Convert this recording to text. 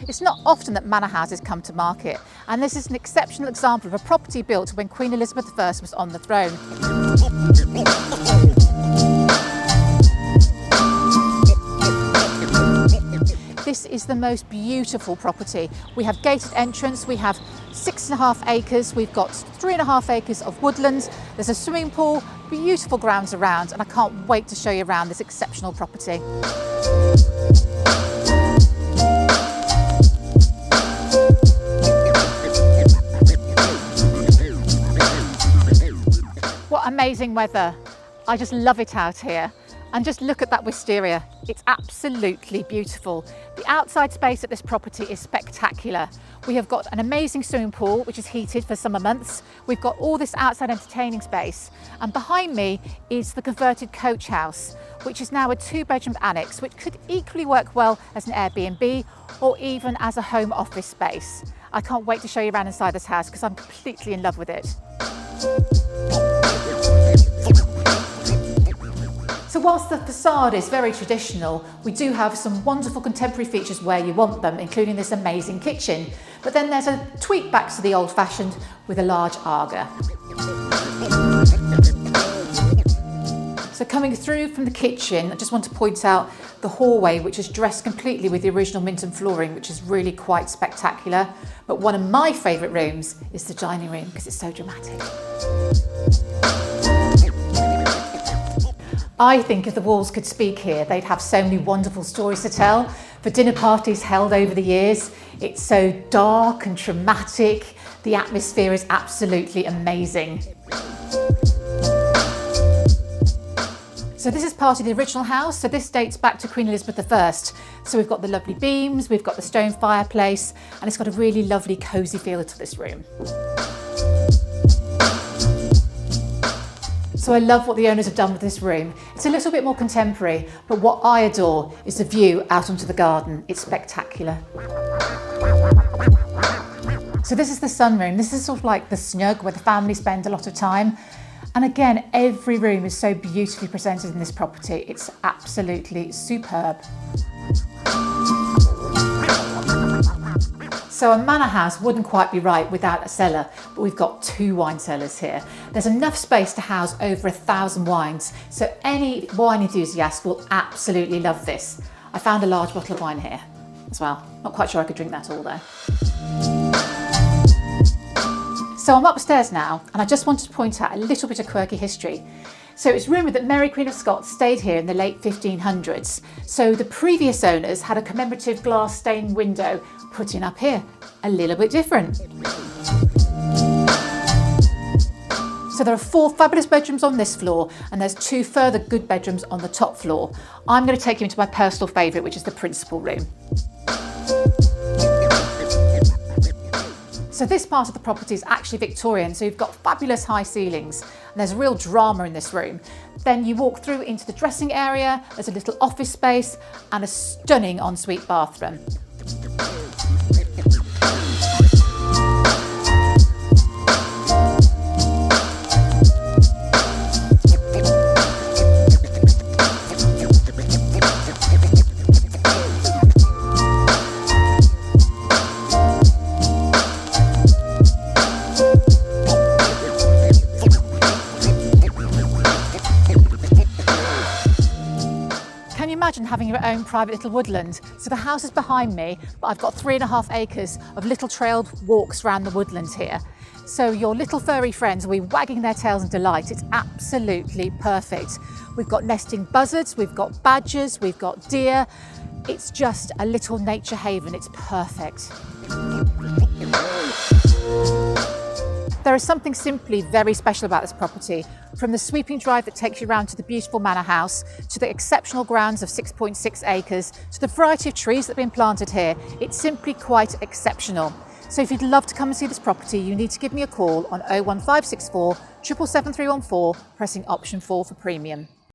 It's not often that manor houses come to market, and this is an exceptional example of a property built when Queen Elizabeth I was on the throne. This is the most beautiful property. We have gated entrance, we have 6.5 acres, we've got 3.5 acres of woodland, there's a swimming pool, beautiful grounds around, and I can't wait to show you around this exceptional property. What amazing weather. I just love it out here. And just look at that wisteria. It's absolutely beautiful. The outside space at this property is spectacular. We have got an amazing swimming pool, which is heated for summer months. We've got all this outside entertaining space. And behind me is the converted coach house, which is now a 2-bedroom annex, which could equally work well as an Airbnb or even as a home office space. I can't wait to show you around inside this house because I'm completely in love with it. So whilst the façade is very traditional, we do have some wonderful contemporary features where you want them, including this amazing kitchen. But then there's a tweak back to the old-fashioned with a large Aga. So coming through from the kitchen, I just want to point out the hallway, which is dressed completely with the original Minton flooring, which is really quite spectacular. But one of my favourite rooms is the dining room because it's so dramatic. I think if the walls could speak here, they'd have so many wonderful stories to tell. For dinner parties held over the years, it's so dark and dramatic. The atmosphere is absolutely amazing. So this is part of the original house. So this dates back to Queen Elizabeth I. So we've got the lovely beams, we've got the stone fireplace, and it's got a really lovely cosy feel to this room. So I love what the owners have done with this room. It's a little bit more contemporary, but what I adore is the view out onto the garden. It's spectacular. So this is the sunroom. This is sort of like the snug where the family spend a lot of time. And again, every room is so beautifully presented in this property. It's absolutely superb. So a manor house wouldn't quite be right without a cellar, but we've got 2 wine cellars here. There's enough space to house over 1,000 wines, so any wine enthusiast will absolutely love this. I found a large bottle of wine here as well. Not quite sure I could drink that all though. So I'm upstairs now, and I just wanted to point out a little bit of quirky history. So it's rumoured that Mary Queen of Scots stayed here in the late 1500s. So the previous owners had a commemorative glass stained window put in up here, a little bit different. So there are 4 fabulous bedrooms on this floor, and there's 2 further good bedrooms on the top floor. I'm going to take you into my personal favourite, which is the principal room. So this part of the property is actually Victorian, so you've got fabulous high ceilings, and there's real drama in this room. Then you walk through into the dressing area, there's a little office space and a stunning ensuite bathroom. Imagine having your own private little woodland. So the house is behind me, but I've got 3.5 acres of little trailed walks around the woodlands here. So your little furry friends will be wagging their tails in delight. It's absolutely perfect. We've got nesting buzzards, we've got badgers, we've got deer. It's just a little nature haven. It's perfect. There is something simply very special about this property. From the sweeping drive that takes you around to the beautiful manor house, to the exceptional grounds of 6.6 acres, to the variety of trees that have been planted here, it's simply quite exceptional. So if you'd love to come and see this property, you need to give me a call on 01564 777 314, pressing option 4 for premium.